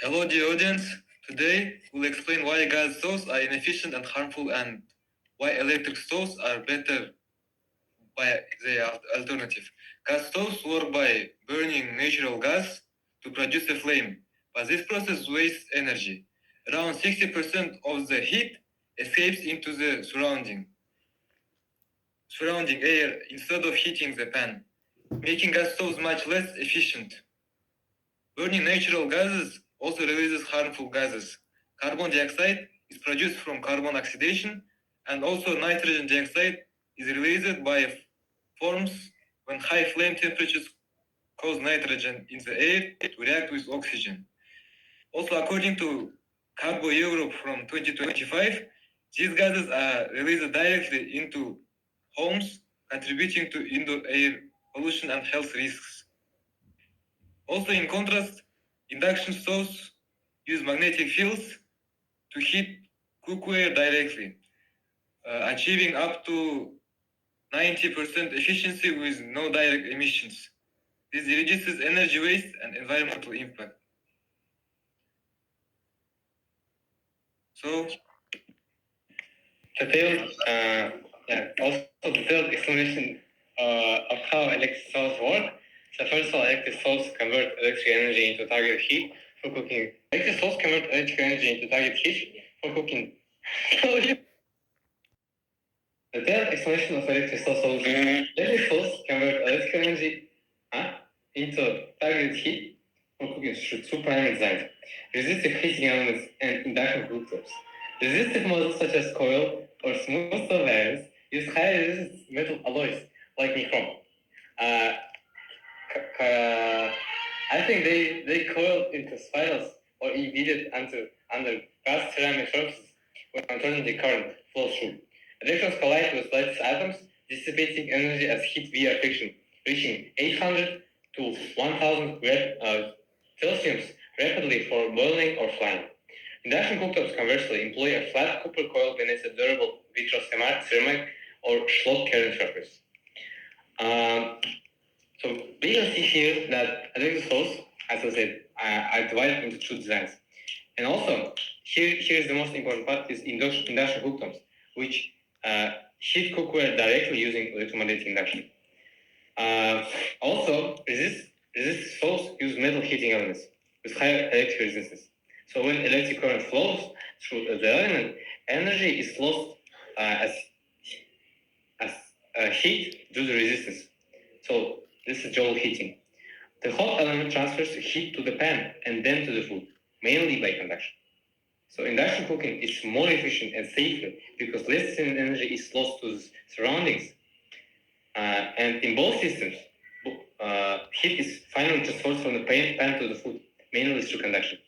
Hello, dear audience. Today we'll explain why gas stoves are inefficient and harmful, and why electric stoves are better by the alternative. Gas stoves work by burning natural gas to produce a flame, but this process wastes energy. Around 60% of the heat escapes into the surrounding air instead of heating the pan, making gas stoves much less efficient. Burning natural gases also releases harmful gases. Carbon dioxide is produced from carbon oxidation, and also nitrogen dioxide is released by forms when high flame temperatures cause nitrogen in the air to react with oxygen. Also, according to Carbo Europe from 2025, these gases are released directly into homes, contributing to indoor air pollution and health risks. Also, in contrast, induction stoves use magnetic fields to heat cookware directly, achieving up to 90% efficiency with no direct emissions. This reduces energy waste and environmental impact. So, detailed explanation of how electric stoves work. So first of all, electric stoves convert electric energy into target heat for cooking. Electric stoves convert electric energy into target heat for cooking. Detailed explanation of electric stoves. Electric stoves convert electric energy into target heat for cooking through two primary designs: resistive heating elements and induction cooktops. Resistive models such as coil or smooth stove variants use high resistance metal alloys like nichrome. I think they coil into spirals or embedded under cast ceramic surfaces when alternating current flows through. Electrons collide with lattice atoms, dissipating energy as heat via friction, reaching 800 to 1000 Celsius rapidly for boiling or frying. Induction cooktops, conversely, employ a flat copper coil beneath a durable vitro-ceramic or slot carrying surface. So we can see here that electric stoves, as I said, are divided into two designs. And also, here is the most important part: is induction cooktops, which heat cookware directly using electromagnetic induction. Also, resist stoves use metal heating elements with higher electric resistance. So when electric current flows through the element, energy is lost as heat due to resistance. So this is Joule heating. The hot element transfers heat to the pan and then to the food, mainly by conduction. So induction cooking is more efficient and safer because less energy is lost to the surroundings. And in both systems, heat is finally transferred from the pan to the food, mainly through conduction.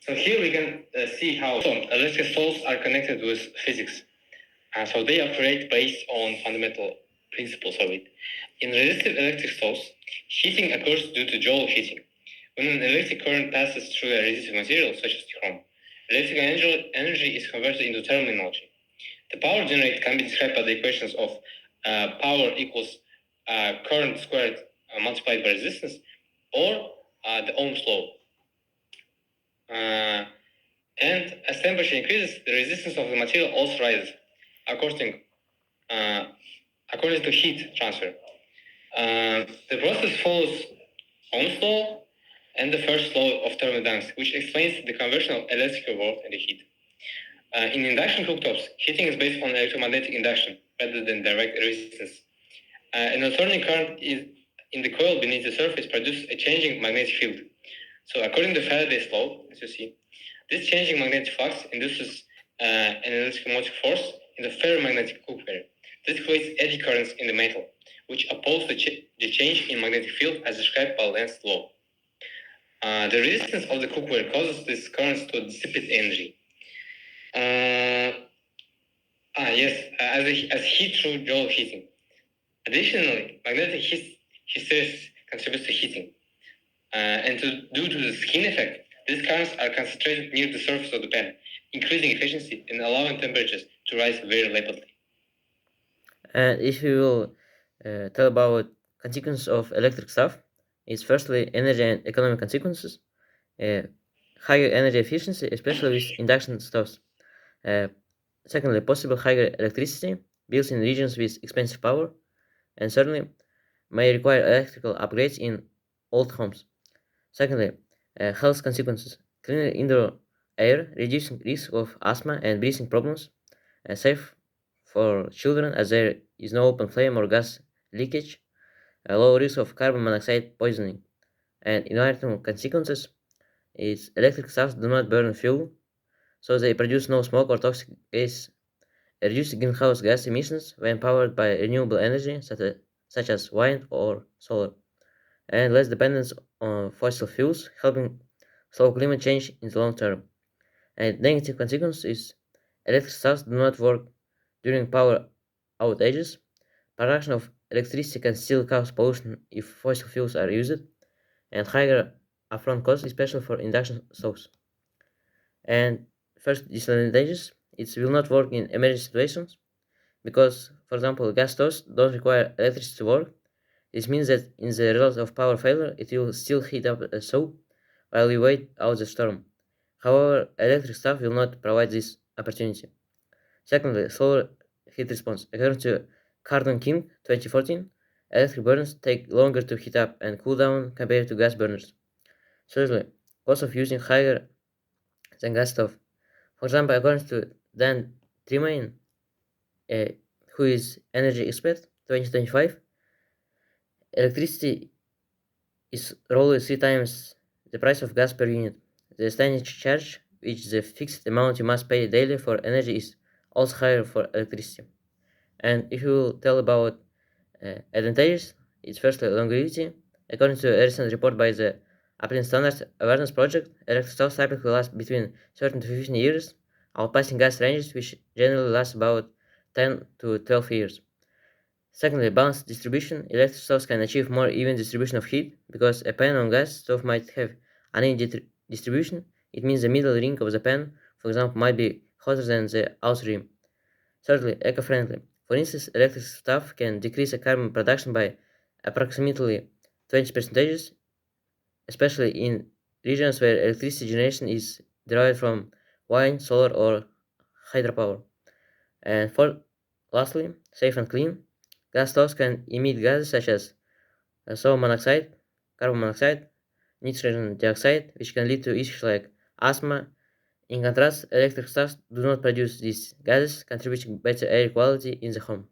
So here we can see how electric stoves are connected with physics. So they operate based on fundamental principles of it. In resistive electric stoves, heating occurs due to Joule heating. When an electric current passes through a resistive material, such as chrome, electrical energy is converted into thermal energy. The power generated can be described by the equations of power equals current squared multiplied by resistance, or the Ohm's law. And as temperature increases, the resistance of the material also rises, according to heat transfer. The process follows Ohm's law and the first law of thermodynamics, which explains the conversion of electrical work into heat. In induction cooktops, heating is based on electromagnetic induction rather than direct resistance. An alternating current in the coil beneath the surface produces a changing magnetic field. So according to Faraday's law, as you see, this changing magnetic flux induces an electromotive force in the ferromagnetic cookware. This creates eddy currents in the metal, which oppose the change in magnetic field as described by Lenz's law. The resistance of the cookware causes these currents to dissipate energy. As heat through Joule heating. Additionally, magnetic hysteresis contributes to heating. And due to the skin effect, these currents are concentrated near the surface of the pan, increasing efficiency and allowing temperatures to rise very rapidly. And if you will tell about consequences of electric stuff, it's firstly energy and economic consequences. Uh, higher energy efficiency, especially with induction stoves. Secondly, possible higher electricity bills in regions with expensive power, and thirdly, may require electrical upgrades in old homes. Secondly, health consequences: cleaner indoor air, reducing risk of asthma and breathing problems, safe for children as there is no open flame or gas leakage, low risk of carbon monoxide poisoning, and environmental consequences is electric stoves do not burn fuel, so they produce no smoke or toxic gas, reduce greenhouse gas emissions when powered by renewable energy such as wind or solar, and less dependence on fossil fuels, helping slow climate change in the long term. And negative consequence is electric stoves do not work during power outages. Production of electricity can still cause pollution if fossil fuels are used, and higher upfront costs, especially for induction stoves. And first, disadvantages: it will not work in emergency situations because, for example, gas stoves don't require electricity to work. This means that in the result of power failure, it will still heat up a stove while we wait out the storm. However, electric stove will not provide this opportunity. Secondly, solar heat response. According to Cardon King 2014, electric burners take longer to heat up and cool down compared to gas burners. Thirdly, cost of using higher than gas stove. For example, according to Dan Tremaine, who is energy expert 2025, electricity is roughly 3 times the price of gas per unit. The standing charge, which is the fixed amount you must pay daily for energy, is also higher for electricity. And if you will tell about advantages, it's firstly longevity. According to a recent report by the Appliance Standards Awareness Project, electric stoves typically last between 13 to 15 years, outpacing gas ranges, which generally last about 10 to 12 years. Secondly, balanced distribution. Electric stoves can achieve more even distribution of heat because a pan on gas stove might have uneven distribution. It means the middle ring of the pan, for example, might be hotter than the outer rim. Thirdly, eco-friendly. For instance, electric stove can decrease the carbon production by approximately 20%, especially in regions where electricity generation is derived from wind, solar, or hydropower. And lastly, safe and clean. Gas stoves can emit gases such as sulfur monoxide, carbon monoxide, nitrogen dioxide, which can lead to issues like asthma. In contrast, electric stoves do not produce these gases, contributing better air quality in the home.